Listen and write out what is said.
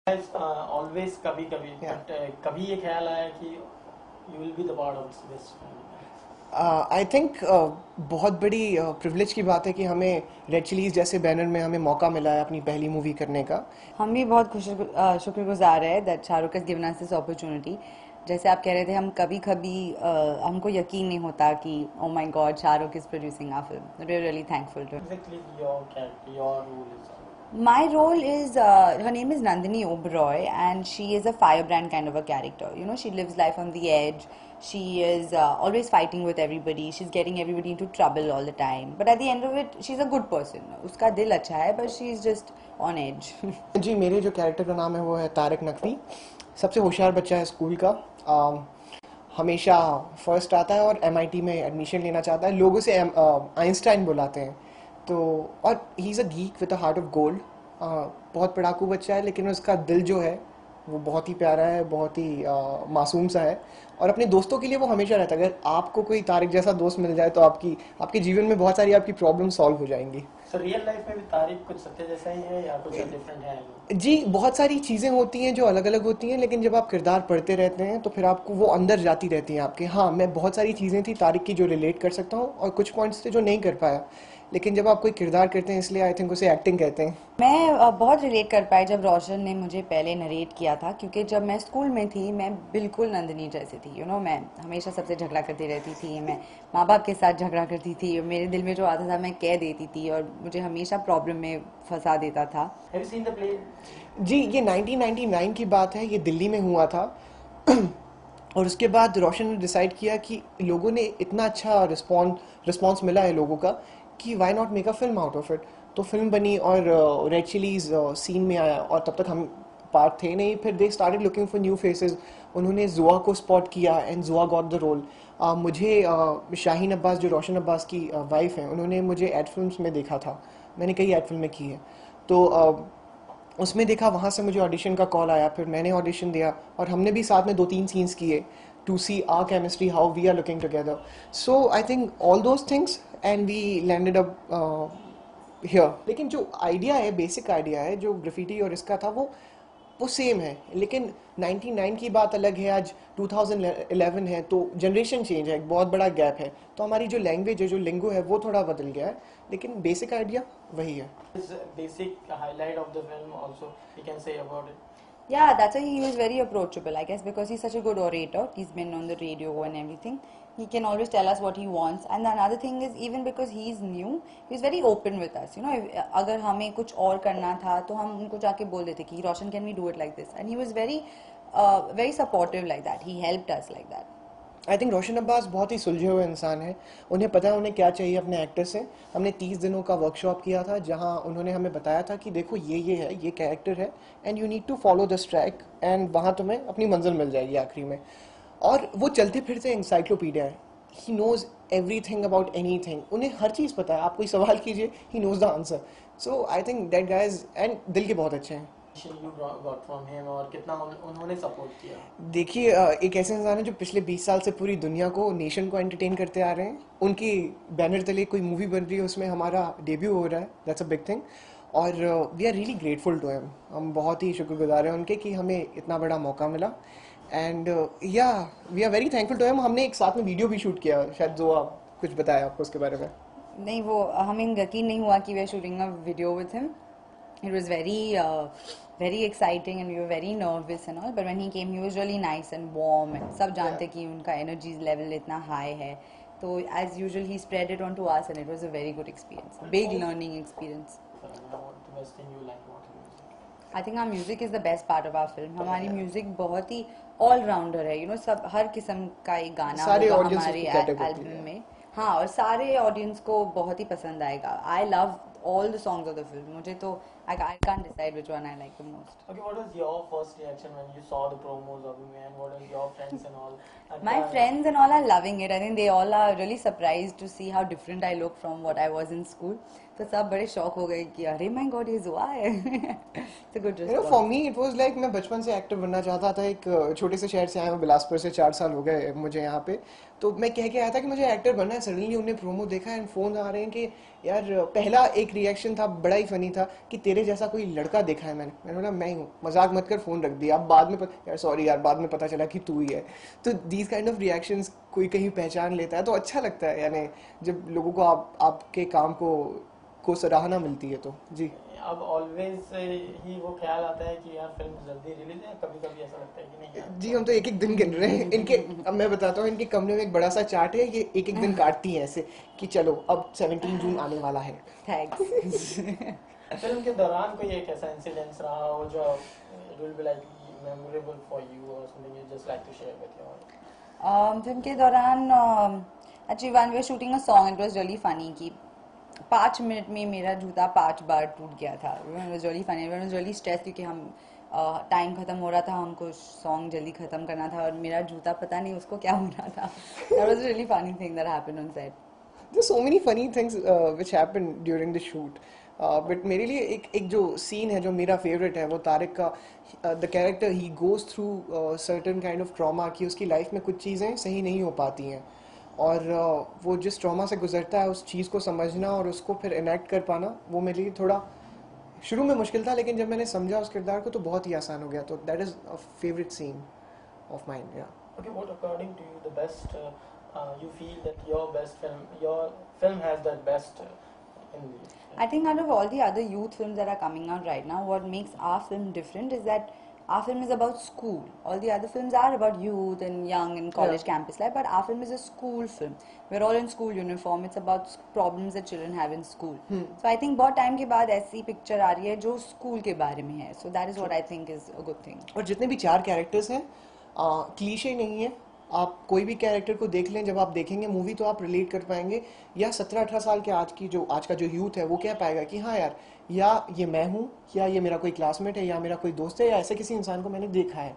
Always कभी कभी Yeah. But कभी ये ख्याल आया कि you will be the part of this film? I think बहुत बड़ी प्रिविलेज की बात है कि हमें रेड चिलीज जैसे बैनर में हमें मौका मिला है अपनी पहली मूवी करने का। हम भी बहुत शुक्रगुजार है that Shahrukh has given us this opportunity. जैसे आप कह रहे थे, हम कभी कभी हमको यकीन नहीं होता कि oh my god Shahrukh is producing our film. We are really thankful to. Exactly your character, your role is My role is, her name is Nandini Oberoi, and she is a firebrand kind of a character. You know, she lives life on the edge. She is always fighting with everybody. She's getting everybody into trouble all the time. But at the end of it, she's a good person. उसका दिल अच्छा है, but she's just on edge. जी, मेरे जो character का नाम है वो है तारिक नकवी। सबसे होशियार बच्चा है स्कूल का। हमेशा फर्स्ट आता है और एमआईटी में एडमिशन लेना चाहता है। लोग उसे आइंस्टाइन बुलाते हैं। तो और he is a geek with a heart of gold. बहुत पढ़ाकू बच्चा है, लेकिन उसका दिल जो है वो बहुत ही प्यारा है, बहुत ही मासूम सा है। और अपने दोस्तों के लिए वो हमेशा रहता है। अगर आपको कोई तारिक जैसा दोस्त मिल जाए तो आपके जीवन में बहुत सारी आपकी प्रॉब्लम सॉल्व हो जाएंगी। सो रियल लाइफ में भी तारिक कुछ सत्य जैसा ही है या कुछ डिफरेंट है? जी, बहुत सारी चीज़ें होती हैं जो अलग अलग होती हैं, लेकिन जब आप किरदार पढ़ते रहते हैं तो फिर आपको वो अंदर जाती रहती हैं आपके। हाँ, मैं बहुत सारी चीज़ें थी तारिक की जो रिलेट कर सकता हूँ, और कुछ पॉइंट्स थे जो नहीं कर पाया। लेकिन जब आप कोई किरदार करते हैं, इसलिए आई थिंक उसे एक्टिंग कहते हैं। मैं बहुत रिलेट कर पाई जब रोशन ने मुझे पहले नरेट किया था, क्योंकि जब मैं स्कूल में थी मैं बिल्कुल नंदिनी जैसी थी। यू नो, मैं हमेशा सबसे झगड़ा करती रहती थी, मैं माँ बाप के साथ झगड़ा करती थी, और मेरे दिल में जो आता था मैं कह देती थी, और मुझे हमेशा प्रॉब्लम में फंसा देता था। Have you seen the play? जी, ये 1999 की बात है, ये दिल्ली में हुआ था। और उसके बाद रोशन ने डिसाइड किया कि लोगों ने इतना अच्छा रिस्पॉन्स मिला है लोगों का कि why not make a film out of it. तो फिल्म बनी और रेड चिलीज सीन में आया, और तब तक हम पार्ट थे नहीं। फिर they started looking for new faces. उन्होंने जुआ को स्पॉट किया एंड जुआ गॉट द रोल। मुझे शाहीन अब्बास, जो रोशन अब्बास की वाइफ हैं, उन्होंने मुझे एड फिल्म्स में देखा था। मैंने कई एड फिल्में की हैं। तो उसमें देखा, वहाँ से मुझे ऑडिशन का कॉल आया। फिर मैंने ऑडिशन दिया और हमने भी साथ में 2-3 सीन्स किए to see our chemistry, how we are looking together. So I think all those things and we landed up here. लेकिन जो आइडिया है, बेसिक आइडिया है जो ग्राफिटी और इसका था, वो सेम है। लेकिन 99 की बात अलग है, आज 2011 है, तो जनरेशन चेंज है, एक बहुत बड़ा गैप है। तो हमारी जो लैंग्वेज है, जो लिंगो है, वो थोड़ा बदल गया है, लेकिन बेसिक आइडिया वही है। Is basic highlight of the film also we can say about it? Yeah, that's why he was very approachable, I guess, because he's such a good orator. He's been on the radio and everything. He can always tell us what he wants. And another thing is, even because he's new, he's very open with us. You know, अगर हमें कुछ और करना था तो हम उनको जाके बोल देते कि रोशन, can we do it like this? And he was very supportive like that. He helped us like that. I think Roshan Abbas बहुत ही सुलझे हुए इंसान हैं। उन्हें पता है उन्हें क्या चाहिए अपने एक्टर से। हमने 30 दिनों का वर्कशॉप किया था, जहां उन्होंने हमें बताया था कि देखो ये है, ये कैरेक्टर है, and you need to follow this track, and वहाँ तुम्हें अपनी मंजिल मिल जाएगी आखिरी में। और वो चलते फिरते इंसाइक्लोपीडिया है। He knows everything about anything. उन्हें हर चीज़ पता है। आप कोई सवाल कीजिए, he knows the answer. So I think that guys, and दिल के बहुत अच्छे हैं। You got from him और कितना उन्होंने सपोर्ट किया? देखिए, एक ऐसे इंसान है जो पिछले 20 साल से पूरी दुनिया को, नेशन को एंटरटेन करते आ रहे हैं। उनकी बैनर तले कोई मूवी बन रही है, उसमें हमारा डेब्यू हो रहा है। That's a big thing. और we are really grateful to him. हम बहुत ही शुक्रगुजार हैं उनके कि हमें इतना बड़ा मौका मिला। And yeah, we are very thankful to him. हमने एक साथ में वीडियो भी शूट किया, शायद जो आप कुछ बताया आपको उसके बारे में। नहीं, वो हमें यकीन नहीं हुआ कि we are shooting a video with him. It was very exciting and we were very nervous and all. But when he came, he was really nice and warm. And सब जानते कि उनका energy level इतना high है. तो as usual, he spread it onto us and it was a very good experience. Big learning experience. What the best thing you like about music? I think our music is the best part of our film. हमारी music बहुत ही all rounder है. You know, सब हर किस्म का एक गाना सारे होगा audience हमारे उसको cater करती album है। में. हाँ, और सारे ऑडियंस को बहुत ही पसंद आएगा. I love all the songs of the film. मुझे तो I can't decide which one I like the most. Okay, what was your first reaction when you saw the promos of him and what are your friends and all? And My friends and all are loving it. I think they all are really surprised to see how different I look from what I was in school. तो सब बड़े shock हो गए कि अरे my God, ये जुआ है. It's a good you know, response. For me it was like, मैं बचपन से एक्टर बनना चाहता था। एक छोटे से शहर से आया हूँ, बिलासपुर से। 4 साल हो गए मुझे यहाँ पे। तो मैं कह के आया था कि मुझे एक्टर बनना है। सडनली उन्हें प्रोमो देखा एंड फोन आ रहे हैं कि यार, पहला एक रिएक्शन था, बड़ा ही फनी था, कि तेरा तेरे जैसा कोई लड़का देखा है मैंने बोला मैं ही हूँ, मजाक मत कर, फोन रख दिया, अब बाद में यार सॉरी यार, बाद में पता चला कि तू ही है। तो दीज काइंड ऑफ रिएक्शंस कोई कहीं पहचान लेता है तो अच्छा लगता है, यानी जब लोगों को आपके काम को सराहना मिलती है तो जी। अब ऑलवेज ही वो ख्याल आता है कि यार फिल्म जल्दी रिलीज है, कभी कभी ऐसा लगता है कि नहीं यार जी हम तो एक एक दिन गिन रहे हैं इनके। अब मैं बताता हूँ, इनके कमरे में एक बड़ा सा चार्ट है, ये एक एक दिन काटती हैं ऐसे कि चलो अब 17 जून आने वाला है। Thanks. फिल्म के दौरान कोई एक ऐसा इंसिडेंस रहा हो जो will be like memorable for you और something you just like to share with your. Film के दौरान actually when we were shooting a song it was really funny कि 5 मिनट में मेरा जूता 5 बार टूट गया था। It was really funny, I was really stressed क्योंकि हम टाइम खत्म हो रहा था, हमको सॉन्ग जल्दी खत्म करना था और मेरा जूता पता नहीं उसको क्या हो रहा था। That was a really funny thing that happened on set. There's so many funny things which happened during the shoot. But मेरे लिए एक जो सीन है जो मेरा फेवरेट है वो तारिक का, the character he goes through certain kind of trauma कि उसकी लाइफ में कुछ चीज़ें सही नहीं हो पाती हैं और वो जिस ट्रॉमा से गुजरता है उस चीज़ को समझना और उसको फिर इनेक्ट कर पाना, वो मेरे लिए थोड़ा शुरू में मुश्किल था, लेकिन जब मैंने समझा उस किरदार को तो बहुत ही आसान हो गया। तो that is a favourite scene of mine. Yeah Okay, what according to you the best you feel that your film has that best in the I think out of all the other youth films that are coming out right now, what makes our film different is that our film is about school. All the other films are about youth and young and college campus life, but our film is a school film. We're all in school uniform. It's about problems that children have in school. So I think बहुत time के बाद ऐसी picture आ रही है जो school के बारे में है. So that is what I think is a good thing. और जितने भी 4 कैरेक्टर्स हैं क्लीशे नहीं है, आप कोई भी कैरेक्टर को देख लें, जब आप देखेंगे मूवी तो आप रिलेट कर पाएंगे, या 17-18 साल के आज का जो यूथ है वो कह पाएगा कि हाँ यार, या ये मैं हूँ, या ये मेरा कोई क्लासमेट है, या मेरा कोई दोस्त है, या ऐसे किसी इंसान को मैंने देखा है।